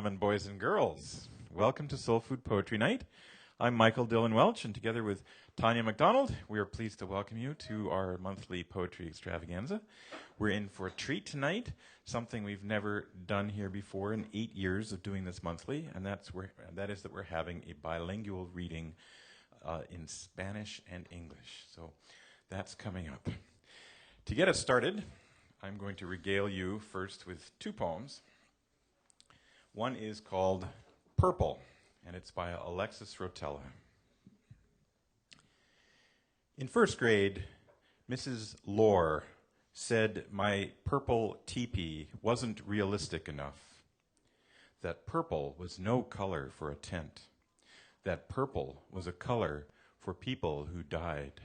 And boys and girls, welcome to Soul Food Poetry Night. I'm Michael Dillon Welch, and together with Tanya McDonald, we are pleased to welcome you to our monthly poetry extravaganza. We're in for a treat tonight, something we've never done here before in 8 years of doing this monthly, and that is that we're having a bilingual reading in Spanish and English. So that's coming up. To get us started, I'm going to regale you first with two poems. One is called Purple, and it's by Alexis Rotella. In first grade, Mrs. Lore said my purple teepee wasn't realistic enough, that purple was no color for a tent, that purple was a color for people who died,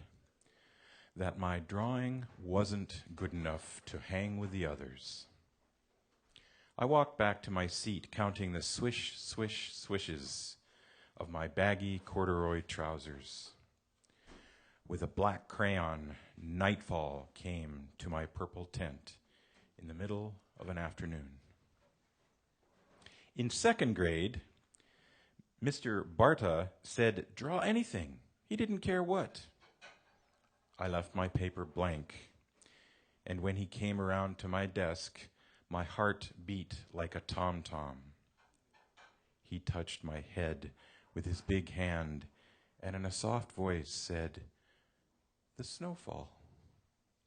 that my drawing wasn't good enough to hang with the others. I walked back to my seat, counting the swish, swish, swishes of my baggy corduroy trousers. With a black crayon, nightfall came to my purple tent in the middle of an afternoon. In second grade, Mr. Barta said, "Draw anything." He didn't care what. I left my paper blank, and when he came around to my desk, my heart beat like a tom-tom. He touched my head with his big hand and in a soft voice said, "The snowfall,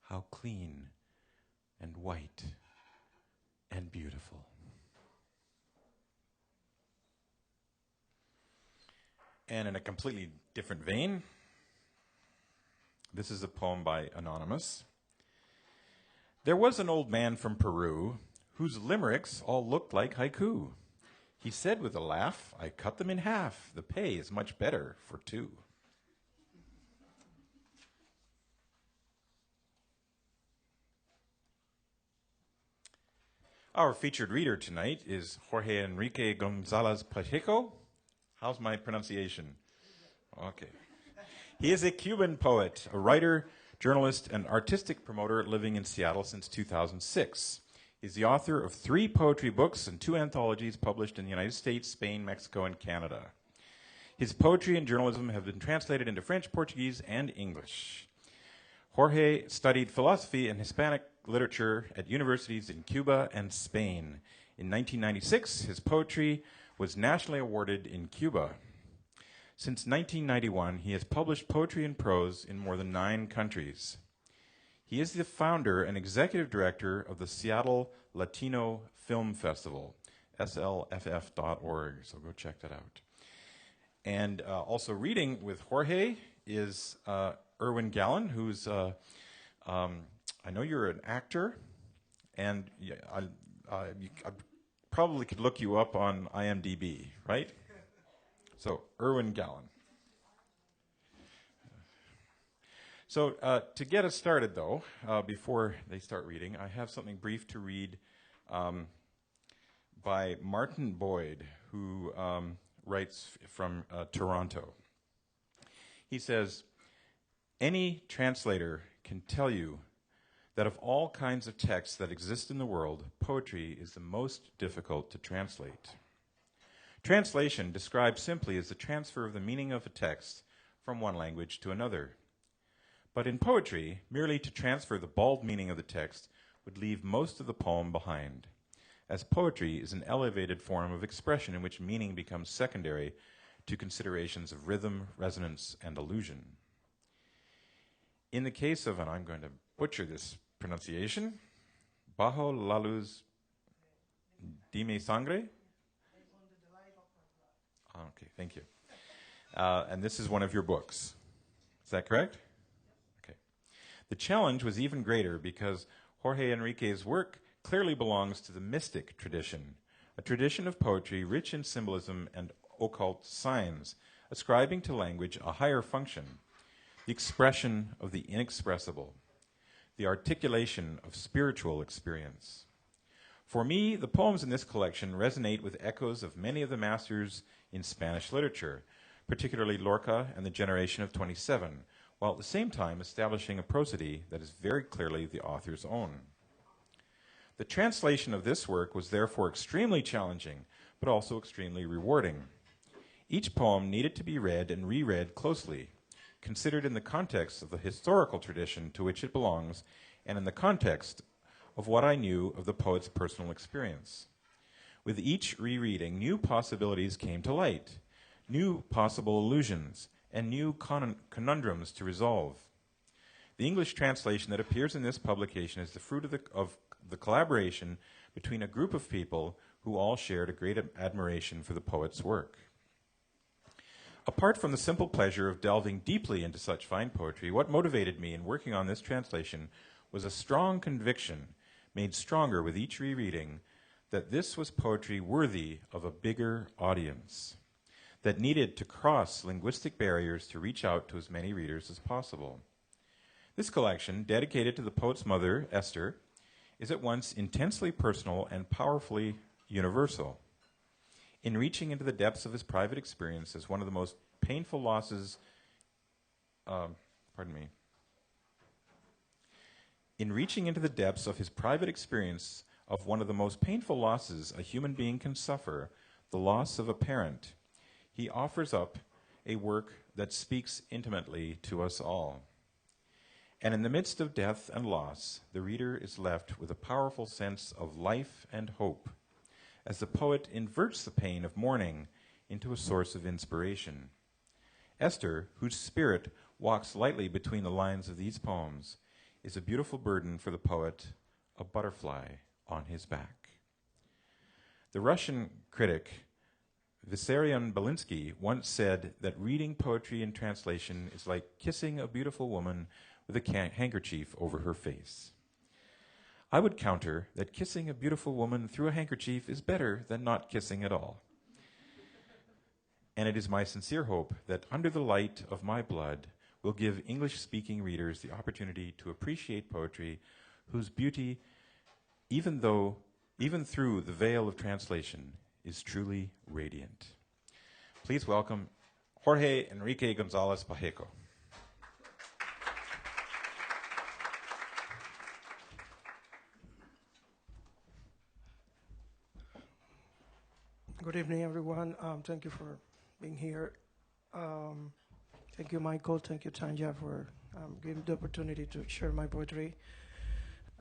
how clean and white and beautiful." And in a completely different vein, this is a poem by Anonymous. There was an old man from Peru whose limericks all looked like haiku. He said with a laugh, "I cut them in half. The pay is much better for two." Our featured reader tonight is Jorge Enrique Gonzalez Pacheco. How's my pronunciation? Okay. He is a Cuban poet, a writer, journalist, and artistic promoter living in Seattle since 2006. He's the author of 3 poetry books and 2 anthologies published in the United States, Spain, Mexico, and Canada. His poetry and journalism have been translated into French, Portuguese, and English. Jorge studied philosophy and Hispanic literature at universities in Cuba and Spain. In 1996, his poetry was nationally awarded in Cuba. Since 1991, he has published poetry and prose in more than 9 countries. He is the founder and executive director of the Seattle Latino Film Festival, slff.org, so go check that out. And also reading with Jorge is Irwin Gallen, who's, I know you're an actor, and I probably could look you up on IMDb, right? So, Irwin Gallen. So to get us started, though, before they start reading, I have something brief to read by Martin Boyd, who writes from Toronto. He says, "Any translator can tell you that of all kinds of texts that exist in the world, poetry is the most difficult to translate. Translation, described simply, as the transfer of the meaning of a text from one language to another. But in poetry, merely to transfer the bald meaning of the text would leave most of the poem behind, as poetry is an elevated form of expression in which meaning becomes secondary to considerations of rhythm, resonance, and allusion. In the case of," and I'm going to butcher this pronunciation, "Bajo la luz de mi sangre." Okay, thank you. And this is one of your books. Is that correct? The challenge was even greater because Jorge Enrique's work clearly belongs to the mystic tradition, a tradition of poetry rich in symbolism and occult signs, ascribing to language a higher function, the expression of the inexpressible, the articulation of spiritual experience. For me, the poems in this collection resonate with echoes of many of the masters in Spanish literature, particularly Lorca and the generation of 27, while at the same time establishing a prosody that is very clearly the author's own. The translation of this work was therefore extremely challenging, but also extremely rewarding. Each poem needed to be read and reread closely, considered in the context of the historical tradition to which it belongs, and in the context of what I knew of the poet's personal experience. With each rereading, new possibilities came to light, new possible allusions, and new conundrums to resolve. The English translation that appears in this publication is the fruit of the collaboration between a group of people who all shared a great admiration for the poet's work. Apart from the simple pleasure of delving deeply into such fine poetry, what motivated me in working on this translation was a strong conviction, made stronger with each rereading, that this was poetry worthy of a bigger audience, that needed to cross linguistic barriers to reach out to as many readers as possible. This collection, dedicated to the poet's mother, Esther, is at once intensely personal and powerfully universal. In reaching into the depths of his private experience as one of the most painful losses, in reaching into the depths of his private experience of one of the most painful losses a human being can suffer, the loss of a parent, he offers up a work that speaks intimately to us all. And in the midst of death and loss, the reader is left with a powerful sense of life and hope, as the poet inverts the pain of mourning into a source of inspiration. Esther, whose spirit walks lightly between the lines of these poems, is a beautiful burden for the poet, a butterfly on his back. The Russian critic Vissarion Belinsky once said that reading poetry in translation is like kissing a beautiful woman with a handkerchief over her face. I would counter that kissing a beautiful woman through a handkerchief is better than not kissing at all. And it is my sincere hope that Under the Light of My Blood will give English-speaking readers the opportunity to appreciate poetry whose beauty, even through the veil of translation, is truly radiant. Please welcome Jorge Enrique Gonzalez Pacheco. Good evening, everyone. Thank you for being here. Thank you, Michael. Thank you, Tanja, for giving the opportunity to share my poetry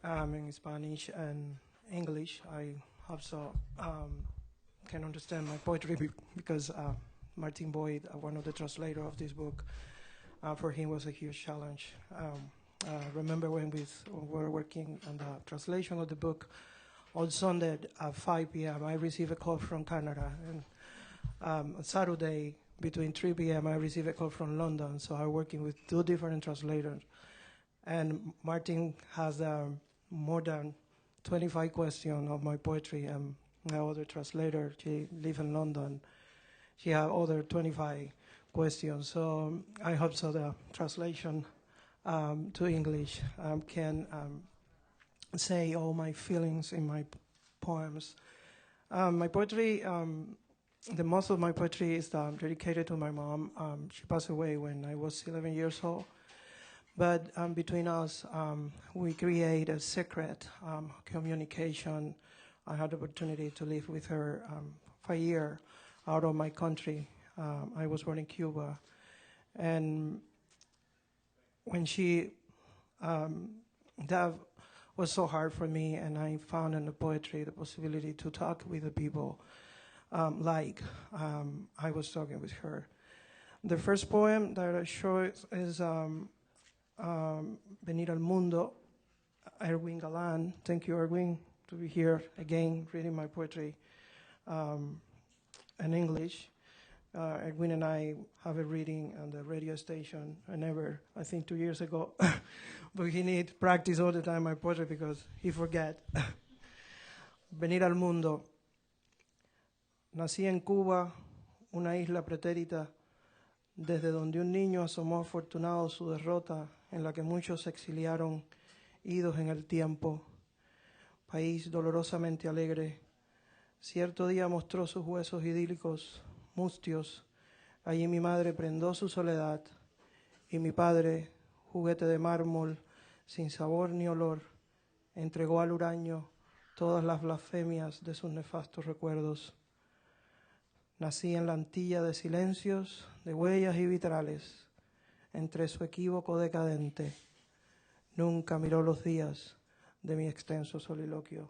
in Spanish and English. I also can understand my poetry because Martin Boyd, one of the translators of this book, for him was a huge challenge. Remember when we were working on the translation of the book, on Sunday at 5 p.m., I received a call from Canada. And on Saturday, between 3 p.m., I received a call from London. So I'm working with two different translators. And Martin has more than 25 questions of my poetry. And my other translator, she lives in London. She has other 25 questions. So I hope so the translation to English can say all my feelings in my poems. My poetry, the most of my poetry is dedicated to my mom. She passed away when I was 11 years old. But between us, we create a secret communication. I had the opportunity to live with her for a year out of my country. I was born in Cuba. And when she, that was so hard for me, and I found in the poetry the possibility to talk with the people like I was talking with her. The first poem that I show is Venir al Mundo, Erwin Galan. Thank you, Erwin, to be here again reading my poetry in English. Erwin and I have a reading on the radio station. I think 2 years ago. But he needs practice all the time my poetry because he forget. Venir al Mundo. Nací en Cuba, una isla pretérita, desde donde un niño asomó afortunado su derrota, en la que muchos se exiliaron, idos en el tiempo. País dolorosamente alegre. Cierto día mostró sus huesos idílicos, mustios. Allí mi madre prendó su soledad y mi padre, juguete de mármol, sin sabor ni olor, entregó al huraño todas las blasfemias de sus nefastos recuerdos. Nací en la antilla de silencios, de huellas y vitrales, entre su equívoco decadente. Nunca miró los días de mi extenso soliloquio.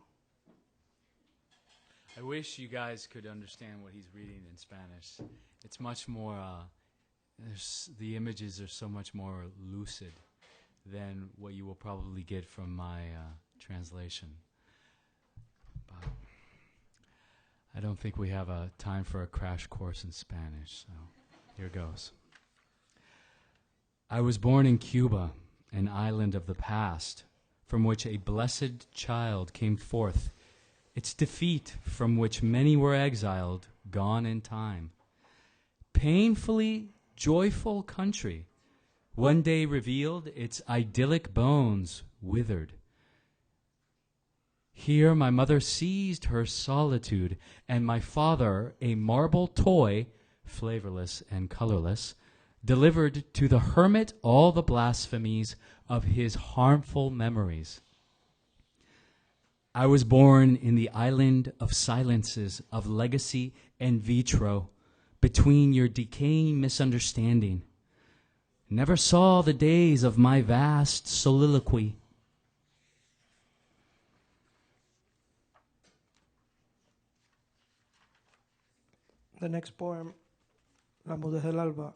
I wish you guys could understand what he's reading in Spanish. It's much more, the images are so much more lucid than what you will probably get from my translation. But I don't think we have a time for a crash course in Spanish, so here goes. I was born in Cuba, an island of the past, from which a blessed child came forth, its defeat from which many were exiled, gone in time. Painfully joyful country, one day revealed, its idyllic bones withered. Here my mother seized her solitude, and my father, a marble toy, flavorless and colorless, delivered to the hermit all the blasphemies of his harmful memories. I was born in the island of silences, of legacy and vitro, between your decaying misunderstanding. Never saw the days of my vast soliloquy. The next poem, La Mudez del Alba.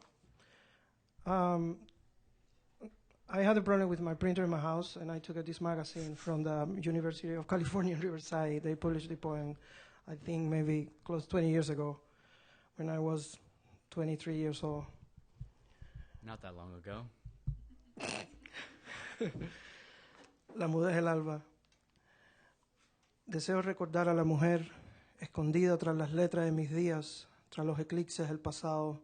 I had a problem with my printer in my house, and I took this magazine from the University of California, Riverside. They published the poem, I think maybe close to 20 years ago, when I was 23 years old. Not that long ago. La Mudez del Alba. Deseo recordar a la mujer escondida tras las letras de mis días, tras los eclipses del pasado.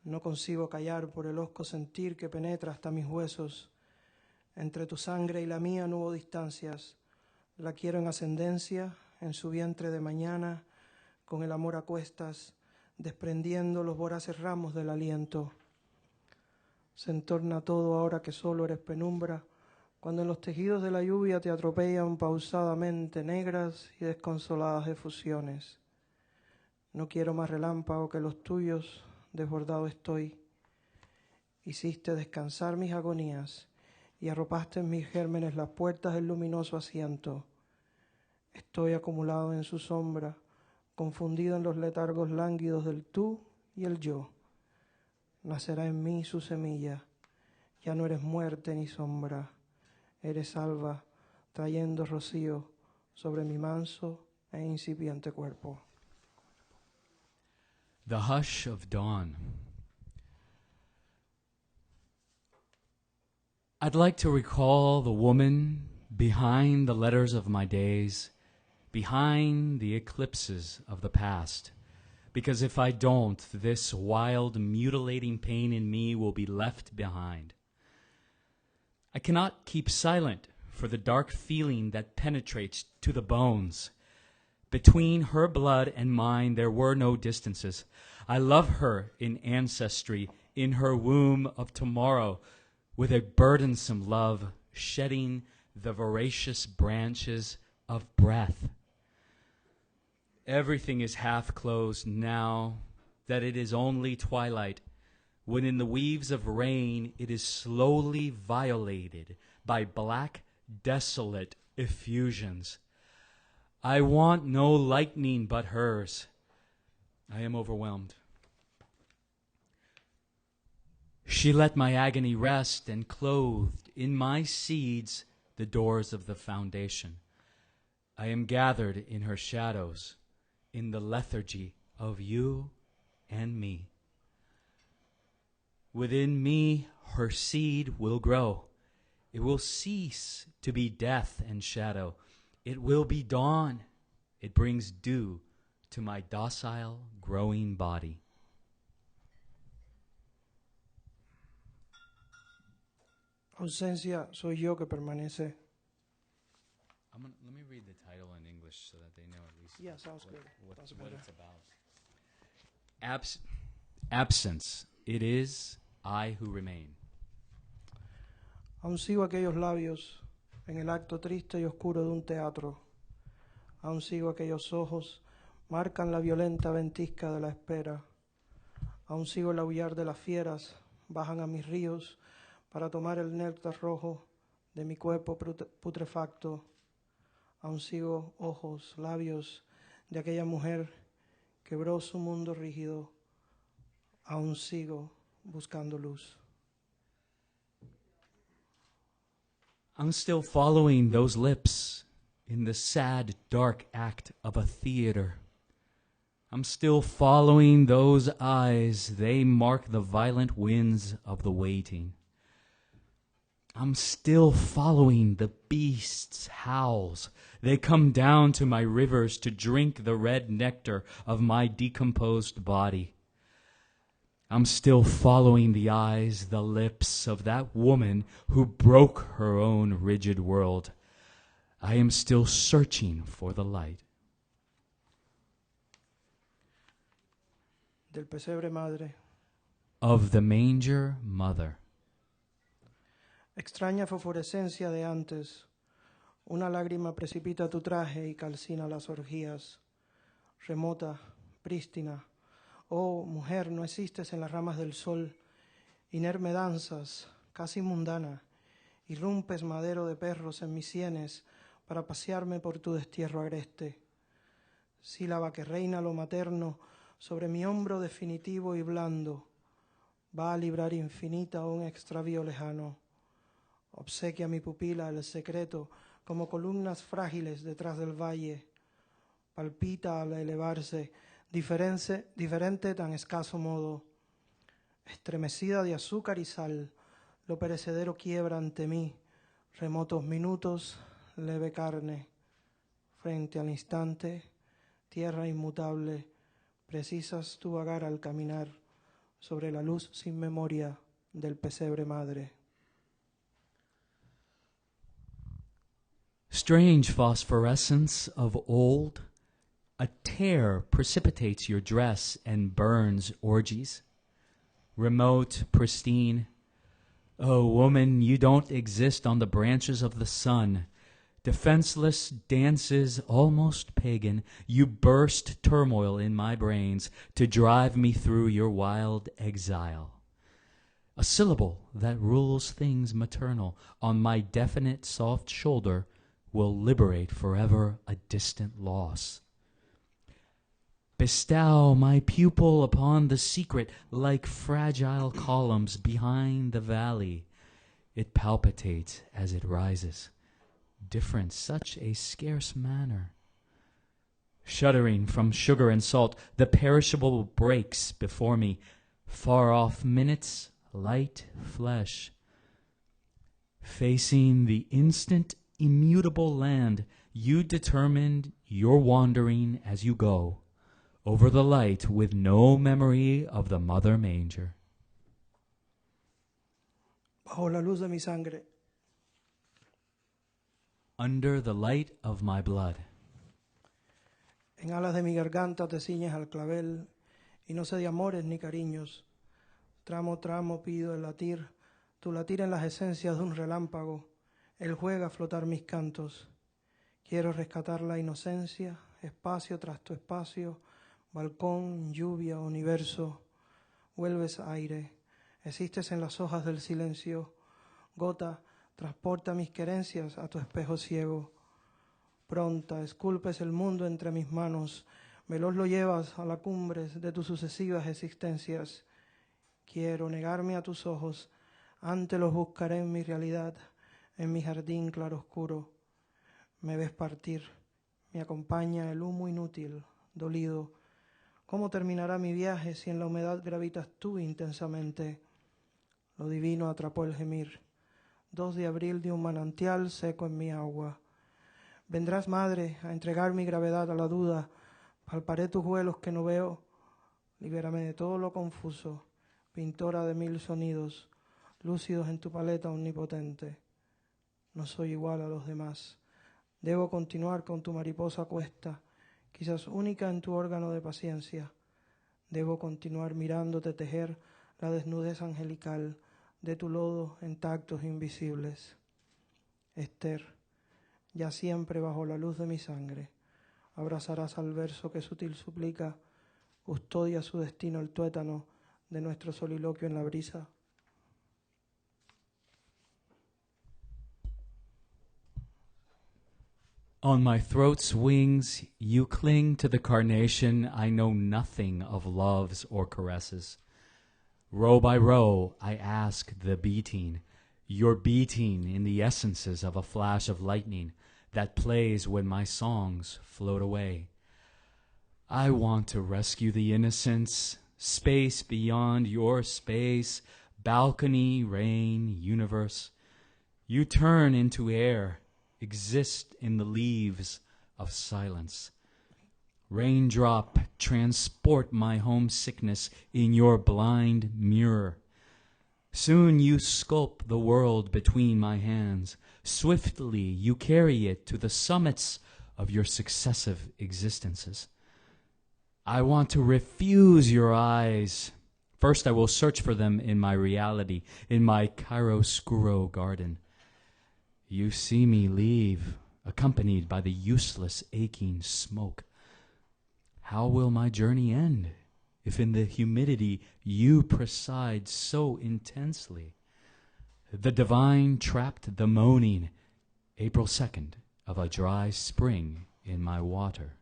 No consigo callar por el hosco sentir que penetra hasta mis huesos. Entre tu sangre y la mía no hubo distancias. La quiero en ascendencia, en su vientre de mañana, con el amor a cuestas, desprendiendo los voraces ramos del aliento. Se entorna todo ahora que solo eres penumbra, cuando en los tejidos de la lluvia te atropellan pausadamente negras y desconsoladas efusiones. No quiero más relámpago que los tuyos, desbordado estoy. Hiciste descansar mis agonías y arropaste en mis gérmenes las puertas del luminoso asiento. Estoy acumulado en su sombra, confundido en los letargos lánguidos del tú y el yo. Nacerá en mí su semilla. Ya no eres muerte ni sombra. Eres alba, trayendo rocío sobre mi manso e incipiente cuerpo. The hush of dawn. I'd like to recall the woman behind the letters of my days, behind the eclipses of the past, because if I don't, this wild, mutilating pain in me will be left behind. I cannot keep silent for the dark feeling that penetrates to the bones. Between her blood and mine there were no distances. I love her in ancestry, in her womb of tomorrow, with a burdensome love shedding the voracious branches of breath. Everything is half closed now that it is only twilight, when in the weaves of rain it is slowly violated by black, desolate effusions. I want no lightning but hers. I am overwhelmed. She let my agony rest and clothed in my seeds the doors of the foundation. I am gathered in her shadows, in the lethargy of you and me. Within me her seed will grow. It will cease to be death and shadow. It will be dawn. It brings dew to my docile, growing body. Ausencia, soy yo que permanece. Let me read the title in English so that they know at least Yeah, sounds good. what Sounds what better. it's about. Absence. It is I who remain. Aún sigo aquellos labios en el acto triste y oscuro de un teatro. Aún sigo aquellos ojos marcan la violenta ventisca de la espera. Aún sigo el aullar de las fieras, bajan a mis ríos para tomar el néctar rojo de mi cuerpo putrefacto. Aún sigo ojos, labios de aquella mujer quebró su mundo rígido. Aún sigo buscando luz. I'm still following those lips in the sad, dark act of a theater. I'm still following those eyes. They mark the violent winds of the waiting. I'm still following the beasts' howls. They come down to my rivers to drink the red nectar of my decomposed body. I'm still following the eyes, the lips of that woman who broke her own rigid world. I am still searching for the light. Del pesebre madre. Of the manger mother. Extraña fosforescencia de antes. Una lágrima precipita tu traje y calcina las orgías. Remota, prístina. Oh, mujer, no existes en las ramas del sol. Inerme danzas, casi mundana. Irrumpes madero de perros en mis sienes para pasearme por tu destierro agreste. Sílaba que reina lo materno sobre mi hombro definitivo y blando. Va a librar infinita un extravío lejano. Obsequia mi pupila el secreto como columnas frágiles detrás del valle. Palpita al elevarse, diferente tan escaso modo. Estremecida de azúcar y sal, lo perecedero quiebra ante mí. Remotos minutos, leve carne. Frente al instante, tierra inmutable. Precisas tu vagar al caminar sobre la luz sin memoria del pesebre madre. Strange phosphorescence of old, a tear precipitates your dress and burns orgies. Remote, pristine, oh woman, you don't exist on the branches of the sun. Defenseless dances, almost pagan, you burst turmoil in my brains to drive me through your wild exile. A syllable that rules things maternal on my definite soft shoulder will liberate forever a distant loss. Bestow my pupil upon the secret like fragile columns behind the valley. It palpitates as it rises. Different, such a scarce manner. Shuddering from sugar and salt, the perishable breaks before me. Far off minutes, light flesh. Facing the instant immutable land, you determined your wandering as you go, over the light with no memory of the mother manger. Bajo la luz de mi sangre. Under the light of my blood. En alas de mi garganta te ciñes al clavel y no sé de amores ni cariños. Tramo, tramo pido el latir, tu latir en las esencias de un relámpago. Él juega a flotar mis cantos. Quiero rescatar la inocencia, espacio tras tu espacio, balcón, lluvia, universo. Vuelves aire, existes en las hojas del silencio. Gota, transporta mis querencias a tu espejo ciego. Pronta, esculpes el mundo entre mis manos, veloz lo llevas a la cumbre de tus sucesivas existencias. Quiero negarme a tus ojos, antes los buscaré en mi realidad, en mi jardín claroscuro. Me ves partir, me acompaña el humo inútil, dolido. ¿Cómo terminará mi viaje si en la humedad gravitas tú intensamente? Lo divino atrapó el gemir. 2 de abril de un manantial seco en mi agua. Vendrás, madre, a entregar mi gravedad a la duda. Palparé tus vuelos que no veo. Libérame de todo lo confuso. Pintora de 1000 sonidos, lúcidos en tu paleta omnipotente. No soy igual a los demás. Debo continuar con tu mariposa cuesta, quizás única en tu órgano de paciencia. Debo continuar mirándote tejer la desnudez angelical de tu lodo en tactos invisibles. Esther, ya siempre bajo la luz de mi sangre, abrazarás al verso que sutil suplica, custodia su destino el tuétano de nuestro soliloquio en la brisa. On my throat's wings, you cling to the carnation. I know nothing of loves or caresses. Row by row, I ask the beating, your beating in the essences of a flash of lightning that plays when my songs float away. I want to rescue the innocence, space beyond your space, balcony, rain, universe. You turn into air, exist in the leaves of silence. Raindrop, transport my homesickness in your blind mirror. Soon you sculpt the world between my hands. Swiftly you carry it to the summits of your successive existences. I want to refuse your eyes. First I will search for them in my reality, in my chiaroscuro garden. You see me leave, accompanied by the useless aching smoke. How will my journey end if in the humidity you preside so intensely? The divine trapped the moaning, April 2nd, of a dry spring in my water.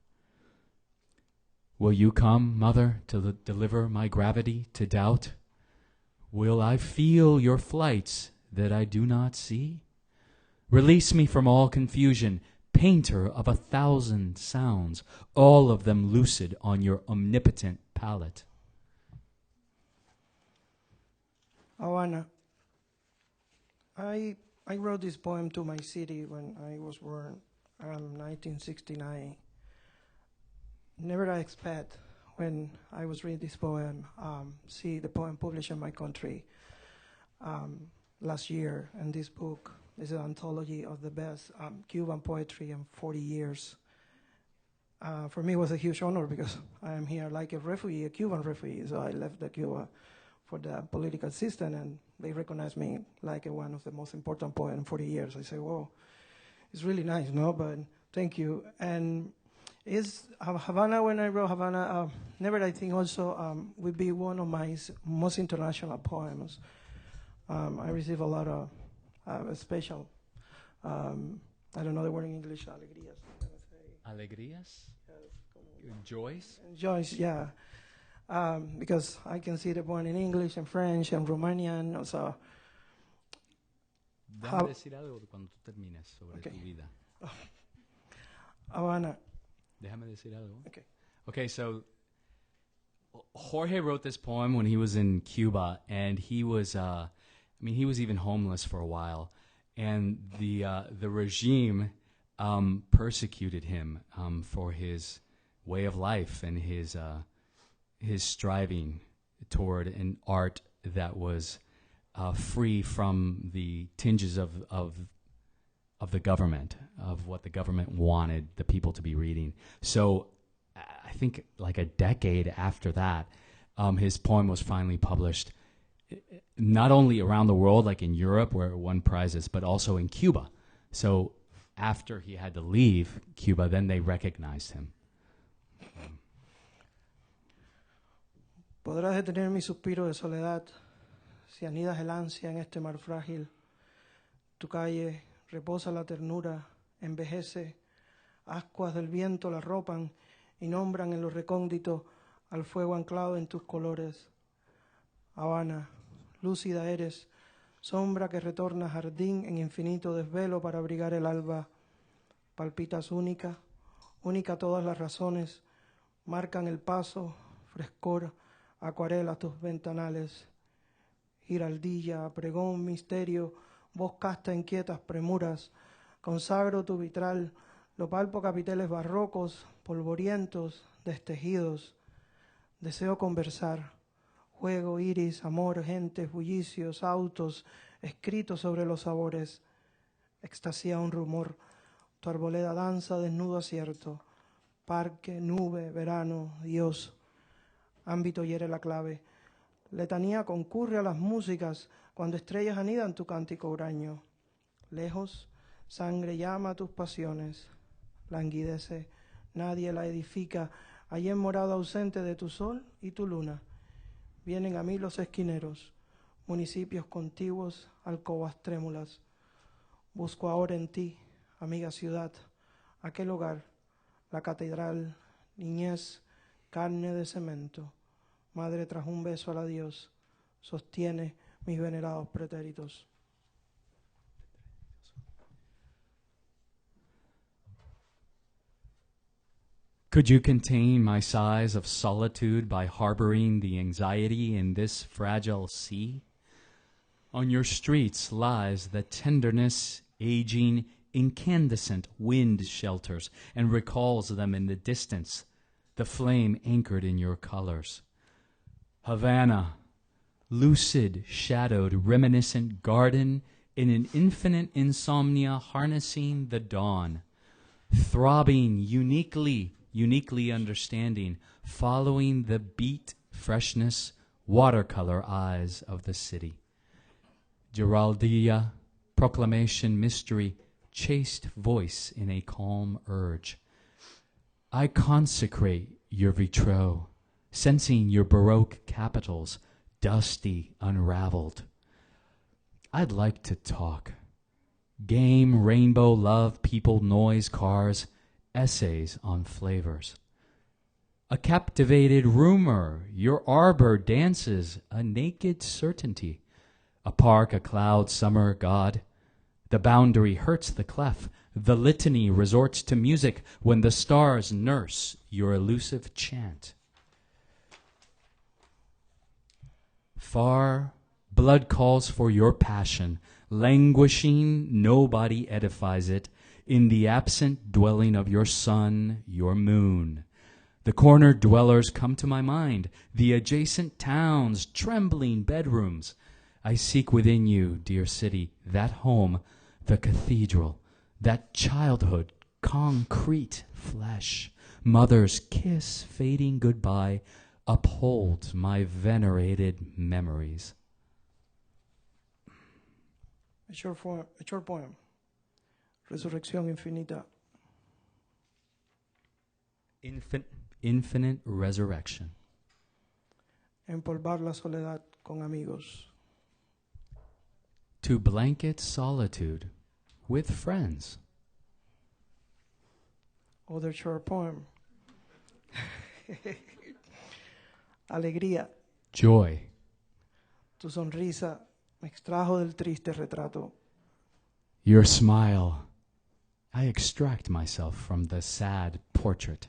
Will you come, Mother, to deliver my gravity to doubt? Will I feel your flights that I do not see? Release me from all confusion, painter of 1,000 sounds, all of them lucid on your omnipotent palette. Havana. I wrote this poem to my city when I was born, 1969. Never I expect when I was reading this poem, see the poem published in my country last year, and this book is an anthology of the best Cuban poetry in 40 years. For me, it was a huge honor because I am here like a refugee, a Cuban refugee. So I left Cuba for the political system, and they recognize me like one of the most important poets in 40 years. I say, whoa, it's really nice, no? But thank you. And is Havana, when I wrote Havana, never I think also would be one of my most international poems. I receive a lot of special, I don't know the word in English, alegrías. Alegrías? Joys? Joys, yeah. Because I can see the poem in English and French and Romanian, so. Déjame decir algo cuando tú termines sobre tu vida. Havana. Déjame decir algo. Okay. Okay, so Jorge wrote this poem when he was in Cuba, and he was, he was even homeless for a while, and the regime persecuted him for his way of life and his striving toward an art that was free from the tinges of the government, of what the government wanted the people to be reading. So I think like a decade after that, his poem was finally published, not only around the world, like in Europe where it won prizes, but also in Cuba. So after he had to leave Cuba, then they recognized him. Podrás detener mi suspiro de soledad si anidas el ansia en este mar frágil. Tu calle reposa la ternura, envejece, ascuas del viento la arropan y nombran en lo recóndito al fuego anclado en tus colores. Habana, lúcida eres, sombra que retorna jardín en infinito desvelo para abrigar el alba. Palpitas única, única todas las razones, marcan el paso, frescor, acuarela tus ventanales. Giraldilla, pregón, misterio, voz casta en quietas premuras, consagro tu vitral, lo palpo capiteles barrocos, polvorientos, destejidos. Deseo conversar, juego, iris, amor, gentes, bullicios, autos, escritos sobre los sabores. Extasía un rumor, tu arboleda danza desnudo acierto, parque, nube, verano, Dios. Ámbito hiere la clave. Letanía concurre a las músicas cuando estrellas anidan tu cántico huraño. Lejos, sangre llama a tus pasiones. Languidece nadie la edifica. Allí en morada ausente de tu sol y tu luna, vienen a mí los esquineros, municipios contiguos, alcobas trémulas. Busco ahora en ti, amiga ciudad, aquel hogar, la catedral, niñez, carne de cemento. Madre tras un beso al adiós, sostiene mis venerados pretéritos. Could you contain my sighs of solitude by harboring the anxiety in this fragile sea? On your streets lies the tenderness, aging, incandescent wind shelters, and recalls them in the distance, the flame anchored in your colors. Havana, lucid, shadowed, reminiscent garden in an infinite insomnia harnessing the dawn, throbbing uniquely understanding, following the beat, freshness, watercolor eyes of the city. Giraldia, proclamation, mystery, chaste voice in a calm urge. I consecrate your vitraux, sensing your Baroque capitals, dusty, unraveled. I'd like to talk. Game, rainbow, love, people, noise, cars, essays on flavors. A captivated rumor, your arbor dances, a naked certainty. A park, a cloud, summer, God. The boundary hurts the clef. The litany resorts to music when the stars nurse your elusive chant. Far, blood calls for your passion. Languishing, nobody edifies it. In the absent dwelling of your sun, your moon. The corner dwellers come to my mind, the adjacent towns, trembling bedrooms. I seek within you, dear city, that home, the cathedral, that childhood, concrete flesh. Mother's kiss, fading goodbye, upholds my venerated memories. A short poem. Resurrección infinita. Infinite resurrection. Empolvar la soledad con amigos. To blanket solitude with friends. Other short poem. Alegría. Joy. Tu sonrisa me extrajo del triste retrato. Your smile. I extract myself from the sad portrait.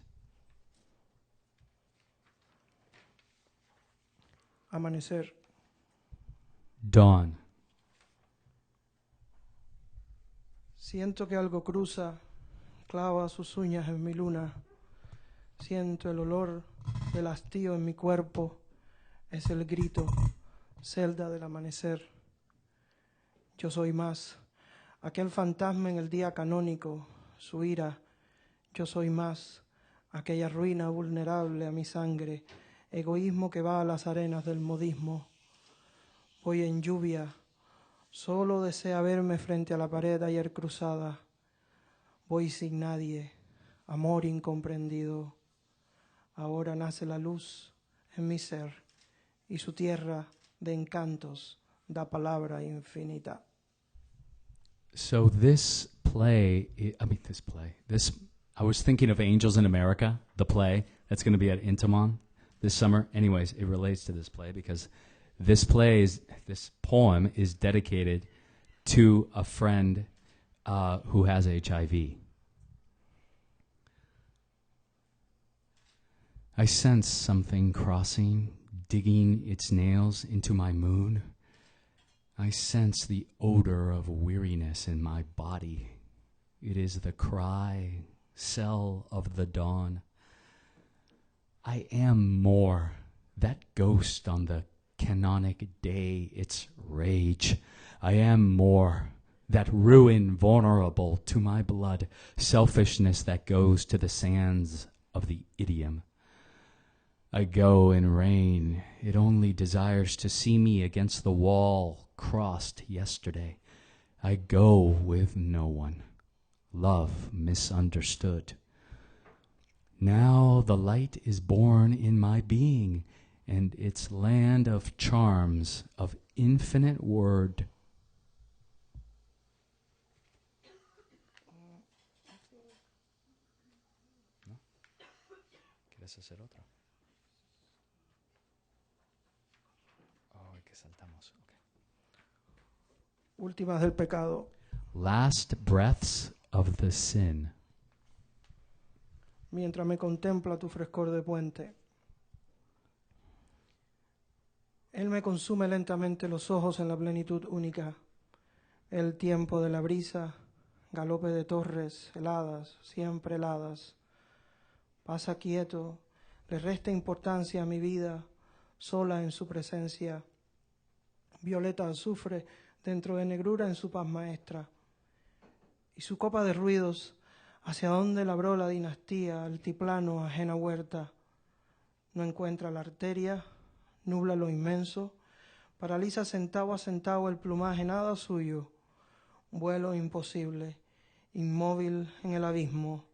Amanecer. Dawn. Siento que algo cruza, clava sus uñas en mi luna. Siento el olor del hastío en mi cuerpo. Es el grito, celda del amanecer. Yo soy más. Aquel fantasma en el día canónico, su ira. Yo soy más. Aquella ruina vulnerable a mi sangre. Egoísmo que va a las arenas del modismo. Voy en lluvia. Solo desea verme frente a la pared ayer cruzada. Voy sin nadie. Amor incomprendido. Ahora nace la luz en mi ser. Y su tierra de encantos da palabra infinita. So this, I was thinking of Angels in America, the play that's going to be at Intiman this summer. Anyways, it relates to this play because this poem is dedicated to a friend who has HIV. I sense something crossing, digging its nails into my moon. I sense the odor of weariness in my body. It is the cry, cell of the dawn. I am more, that ghost on the canonic day, its rage. I am more, that ruin vulnerable to my blood, selfishness that goes to the sands of the idiom. I go in rain, it only desires to see me against the wall crossed yesterday. I go with no one, love misunderstood. Now the light is born in my being, and its land of charms, of infinite word. ¿No? ¿Quieres hacer otra? Oh, que saltamos. Okay. Últimas del pecado. Last breaths of the sin. Mientras me contempla tu frescor de puente. Él me consume lentamente los ojos en la plenitud única. El tiempo de la brisa, galope de torres heladas, siempre heladas. Pasa quieto, le resta importancia a mi vida, sola en su presencia. Violeta azufre dentro de negrura en su paz maestra. Y su copa de ruidos, hacia donde labró la dinastía, altiplano, ajena huerta. No encuentra la arteria, nubla lo inmenso, paraliza centavo a centavo el plumaje nada suyo. Vuelo imposible, inmóvil en el abismo,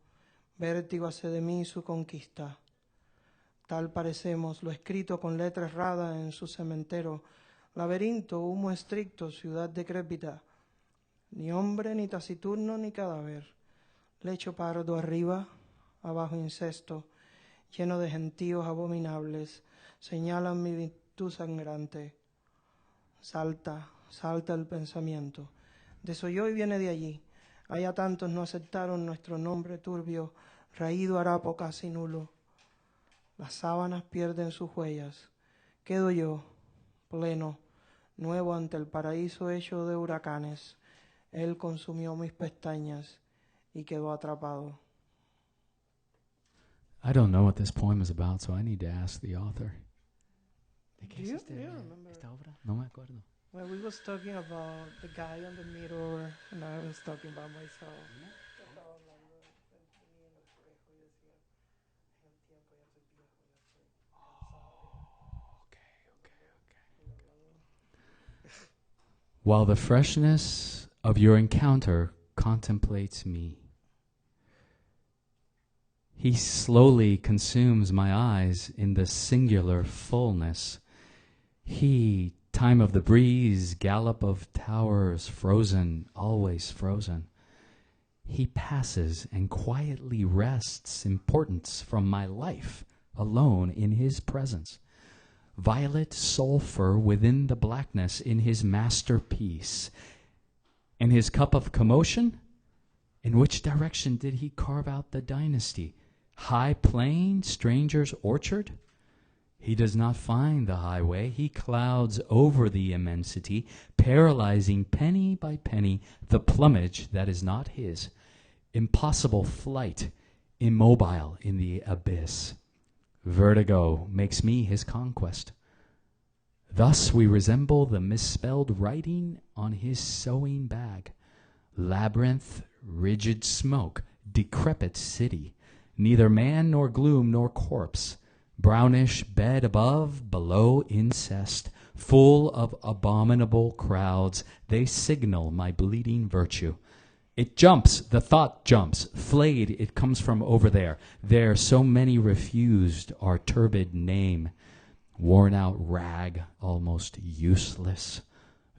vértigo hace de mí su conquista. Tal parecemos lo escrito con letra errada en su cementero, laberinto, humo estricto, ciudad decrépita. Ni hombre, ni taciturno, ni cadáver. Lecho pardo arriba, abajo incesto, lleno de gentíos abominables, señalan mi virtud sangrante. Salta, salta el pensamiento. Desoyó y viene de allí. Allá tantos no aceptaron nuestro nombre turbio, raído harapo casi nulo. Las sábanas pierden sus huellas. Quedo yo, pleno, nuevo ante el paraíso hecho de huracanes. Él consumió mis pestañas y quedó atrapado. I don't know what this poem is about, so I need to ask the author. ¿De qué es esta obra? No me acuerdo. Well, we was talking about the guy on the mirror, and I was talking about myself. While the freshness of your encounter contemplates me, he slowly consumes my eyes in the singular fullness. He, time of the breeze, gallop of towers, frozen, always frozen. He passes and quietly wrests importance from my life, alone in his presence. Violet sulfur within the blackness in his masterpiece. And his cup of commotion? In which direction did he carve out the dynasty? High plain, stranger's orchard? He does not find the highway. He clouds over the immensity, paralyzing penny by penny the plumage that is not his. Impossible flight, immobile in the abyss. Vertigo makes me his conquest. Thus we resemble the misspelled writing on his sewing bag. Labyrinth, rigid smoke, decrepit city. Neither man nor gloom nor corpse. Brownish bed above, below incest. Full of abominable crowds, they signal my bleeding virtue. It jumps, the thought jumps, flayed it comes from over there. There so many refused our turbid name. Worn out rag, almost useless.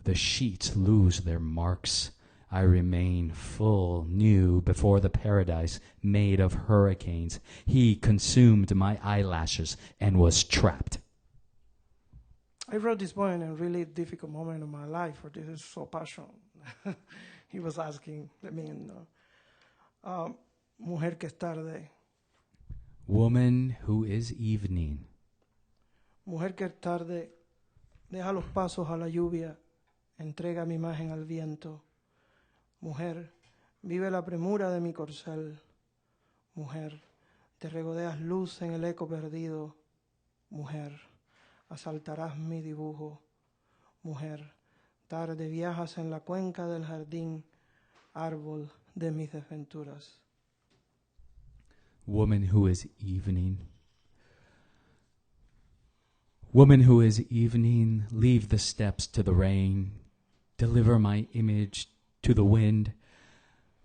The sheets lose their marks. I remain full, new, before the paradise made of hurricanes. He consumed my eyelashes and was trapped. I wrote this poem in a really difficult moment of my life, for this is so passionate. He was asking, mujer que es tarde. Woman who is evening. Mujer que es tarde, deja los pasos a la lluvia, entrega mi imagen al viento. Mujer, vive la premura de mi corcel. Mujer, te regodeas luz en el eco perdido. Mujer, asaltarás mi dibujo. Mujer, tarde viajas en la cuenca del jardín, árbol de mis desventuras. Woman who is evening. Woman who is evening, leave the steps to the rain. Deliver my image to the wind.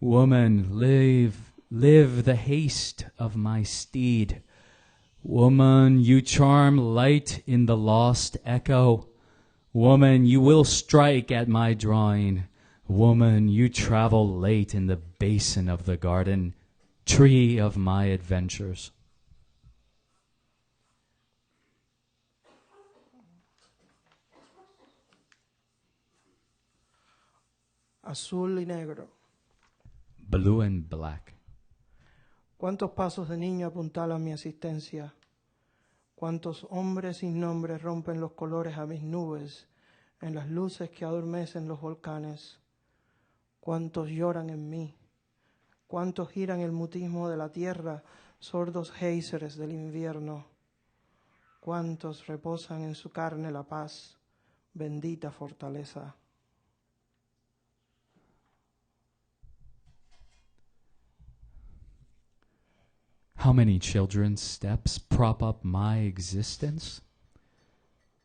Woman, leave live the haste of my steed. Woman, you charm light in the lost echo. Woman, you will strike at my drawing. Woman, you travel late in the basin of the garden, tree of my adventures. Azul y negro. Blue and black. ¿Cuántos pasos de niño apuntalan mi existencia? ¿Cuántos hombres sin nombre rompen los colores a mis nubes en las luces que adormecen los volcanes? ¿Cuántos lloran en mí? ¿Cuántos giran el mutismo de la tierra, sordos géiseres del invierno? ¿Cuántos reposan en su carne la paz, bendita fortaleza? How many children's steps prop up my existence?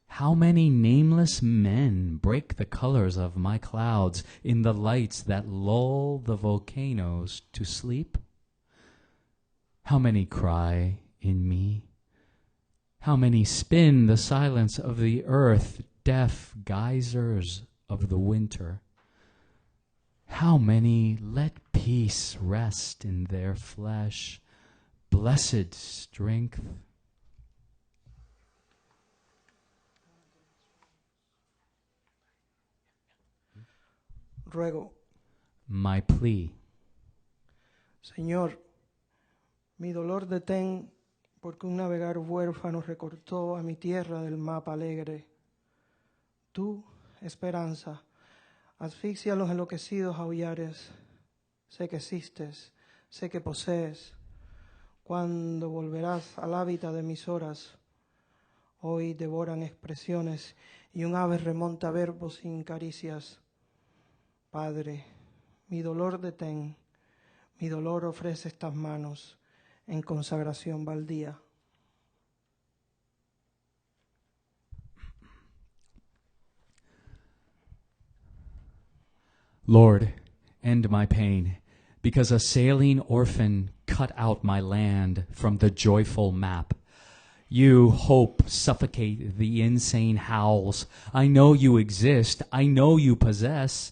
How many nameless men break the colors of my clouds in the lights that lull the volcanoes to sleep? How many cry in me? How many spin the silence of the earth, deaf geysers of the winter? How many let peace rest in their flesh, blessed strength? Ruego, My plea, Señor, mi dolor detén porque un navegar huérfano recortó a mi tierra del mapa alegre. Tú, esperanza, asfixia a los enloquecidos aullares. Sé que existes, sé que posees. Cuando volverás al hábitat de mis horas, hoy devoran expresiones y un ave remonta verbos sin caricias. Padre, mi dolor detén, mi dolor ofrece estas manos en consagración baldía. Lord, end my pain, because a sailing orphan cut out my land from the joyful map. You, hope, suffocate the insane howls. I know you exist. I know you possess.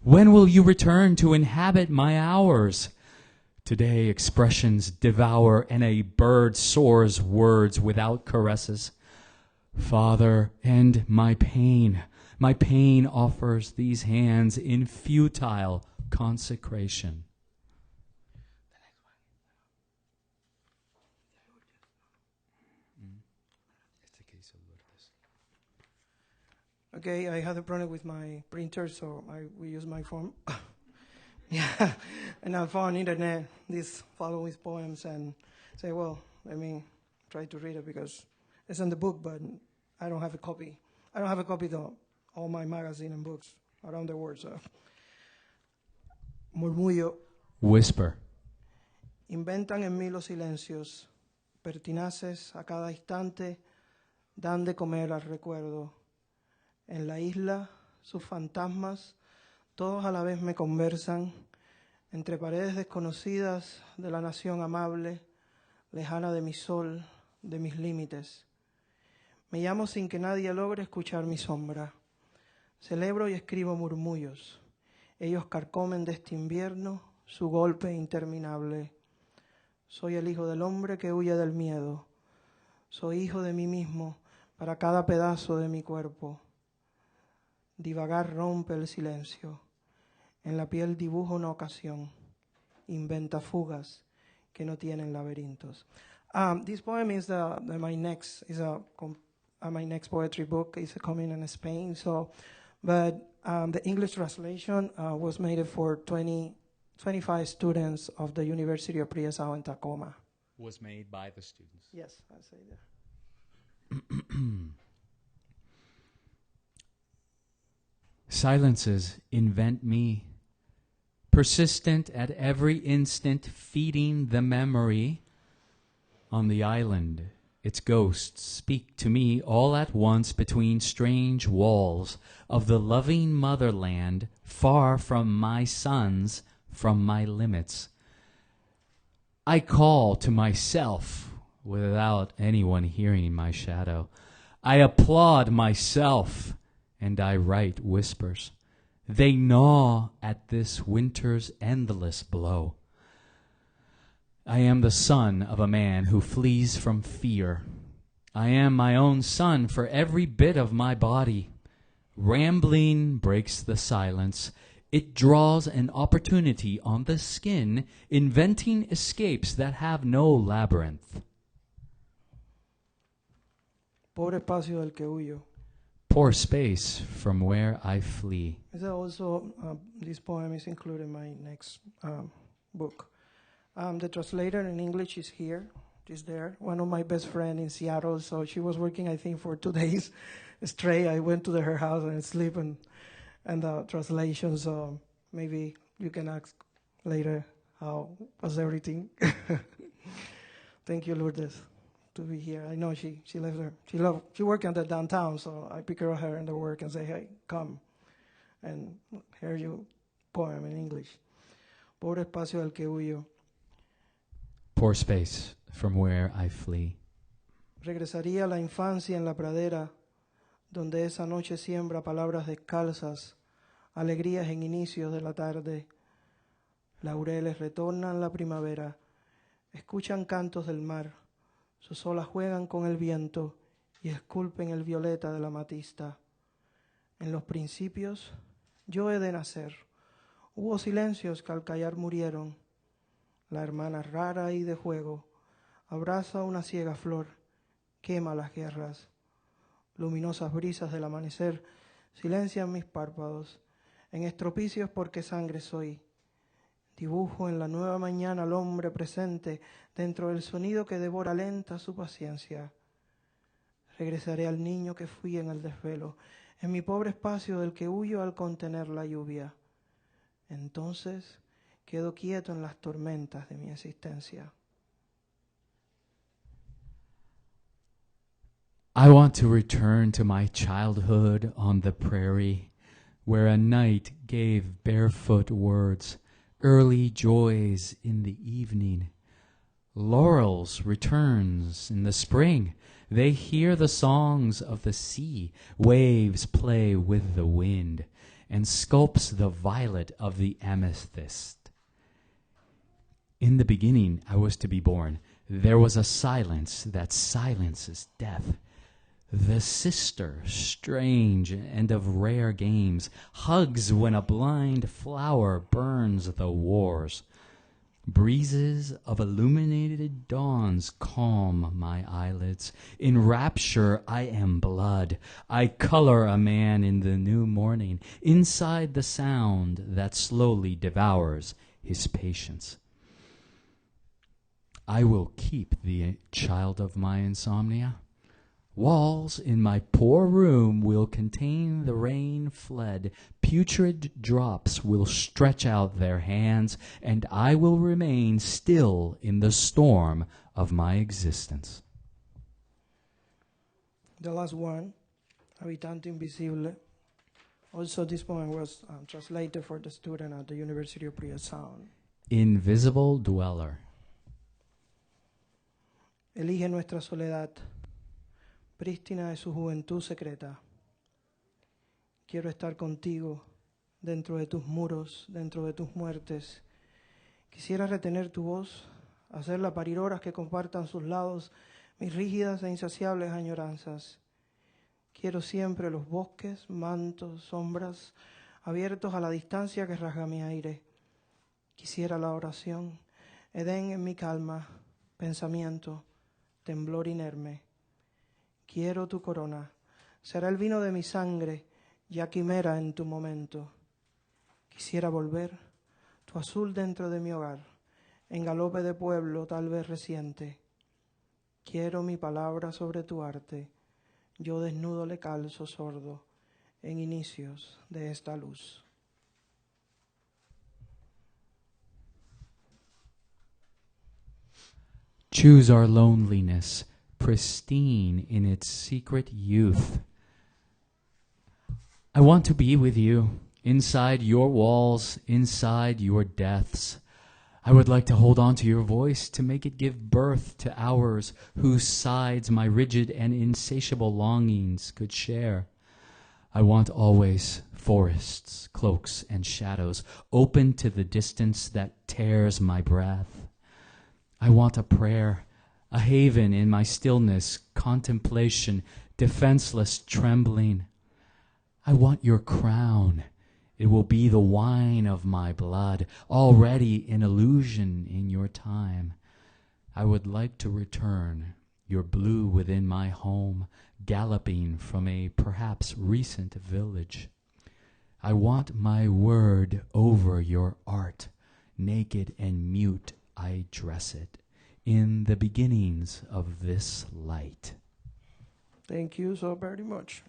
When will you return to inhabit my hours? Today expressions devour and a bird soars words without caresses. Father, end my pain. My pain offers these hands in futile consecration. Okay, I had a problem with my printer, so we use my phone. Yeah, and I found internet these following poems and say, well, let me try to read it because it's in the book, but I don't have a copy. I don't have a copy of all my magazine and books around the world. So, murmullo. Whisper. Inventan en mí los silencios, pertinaces a cada instante, dan de comer al recuerdo. En la isla, sus fantasmas, todos a la vez me conversan, entre paredes desconocidas de la nación amable, lejana de mi sol, de mis límites. Me llamo sin que nadie logre escuchar mi sombra. Celebro y escribo murmullos. Ellos carcomen de este invierno su golpe interminable. Soy el hijo del hombre que huye del miedo. Soy hijo de mí mismo para cada pedazo de mi cuerpo. Divagar rompe el silencio. En la piel dibujo una ocasión. Inventa fugas que no tienen laberintos. This poem is my next poetry book. It's coming in Spain. But the English translation was made for 25 students of the University of Priesau in Tacoma. Was made by the students. Yes, I say that. Silences invent me, persistent at every instant, feeding the memory. On the island, its ghosts speak to me all at once between strange walls of the loving motherland, far from my sons, from my limits. I call to myself without anyone hearing my shadow. I applaud myself, and I write whispers. They gnaw at this winter's endless blow. I am the son of a man who flees from fear. I am my own son for every bit of my body. Rambling breaks the silence. It draws an opportunity on the skin, inventing escapes that have no labyrinth. Pobre espacio del que huyo. Poor space from where I flee. This poem is included in my next book. The translator in English is here. She's there. One of my best friends in Seattle. So she was working, I think, for 2 days straight. I went to her house and sleep and the translation. So maybe you can ask later how was everything. Thank you, Lourdes, to be here. I know she left her. She worked in the downtown, so I pick her in the work and say, hey, come and hear your poem in English. Pobre espacio del que huyo. Poor space from where I flee. Regresaría a la infancia en la pradera, donde esa noche siembra palabras descalzas, alegrías en inicios de la tarde. Laureles retornan la primavera, escuchan cantos del mar, sus olas juegan con el viento y esculpen el violeta de la amatista. En los principios yo he de nacer. Hubo silencios que al callar murieron. La hermana rara y de juego abraza una ciega flor, quema las guerras. Luminosas brisas del amanecer silencian mis párpados. En estropicios porque sangre soy. Dibujo en la nueva mañana al hombre presente dentro del sonido que devora lenta su paciencia. Regresaré al niño que fui en el desvelo, en mi pobre espacio del que huyo al contener la lluvia. Entonces quedo quieto en las tormentas de mi existencia. I want to return to my childhood on the prairie, where a night gave barefoot words, early joys in the evening. Laurels returns in the spring. They hear the songs of the sea. Waves play with the wind, and sculpts the violet of the amethyst. In the beginning I was to be born. There was a silence that silences death. The sister, strange and of rare games, hugs when a blind flower burns the wars. Breezes of illuminated dawns calm my eyelids. In rapture I am blood. I color a man in the new morning, inside the sound that slowly devours his patience. I will keep the child of my insomnia. Walls in my poor room will contain the rain fled. Putrid drops will stretch out their hands, and I will remain still in the storm of my existence. The last one, Habitante Invisible. Also, this poem was translated for the student at the University of Puget Sound. Invisible Dweller. Elige nuestra soledad, prístina de su juventud secreta. Quiero estar contigo, dentro de tus muros, dentro de tus muertes. Quisiera retener tu voz, hacerla parir horas que compartan sus lados, mis rígidas e insaciables añoranzas. Quiero siempre los bosques, mantos, sombras, abiertos a la distancia que rasga mi aire. Quisiera la oración, Edén en mi calma, pensamiento, temblor inerme. Quiero tu corona, será el vino de mi sangre, ya quimera en tu momento. Quisiera volver, tu azul dentro de mi hogar, en galope de pueblo tal vez reciente. Quiero mi palabra sobre tu arte, yo desnudo le calzo sordo, en inicios de esta luz. Choose our loneliness, pristine in its secret youth. I want to be with you, inside your walls, inside your deaths. I would like to hold on to your voice to make it give birth to hours whose sides my rigid and insatiable longings could share. I want always forests, cloaks, and shadows open to the distance that tears my breath. I want a prayer, a haven in my stillness, contemplation, defenseless trembling. I want your crown. It will be the wine of my blood, already an illusion in your time. I would like to return, your blue within my home, galloping from a perhaps recent village. I want my word over your art, naked and mute I dress it, in the beginnings of this light. Thank you so very much.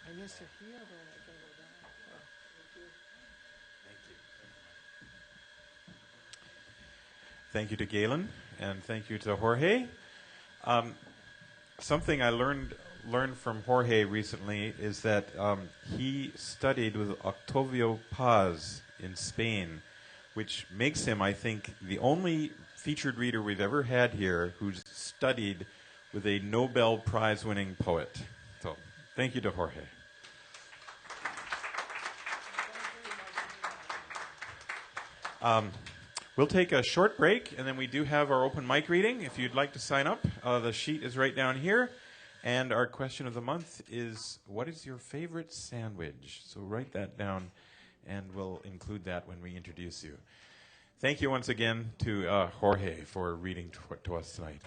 I guess you're here, but I can go down. Oh, thank you. Thank you to Galen, and thank you to Jorge. Something I learned from Jorge recently is that he studied with Octavio Paz in Spain, which makes him, I think, the only featured reader we've ever had here who's studied with a Nobel Prize-winning poet. So, thank you to Jorge. We'll take a short break, and then we do have our open mic reading. If you'd like to sign up, the sheet is right down here. And our question of the month is, what is your favorite sandwich? So write that down, and we'll include that when we introduce you. Thank you once again to Jorge for reading to us tonight.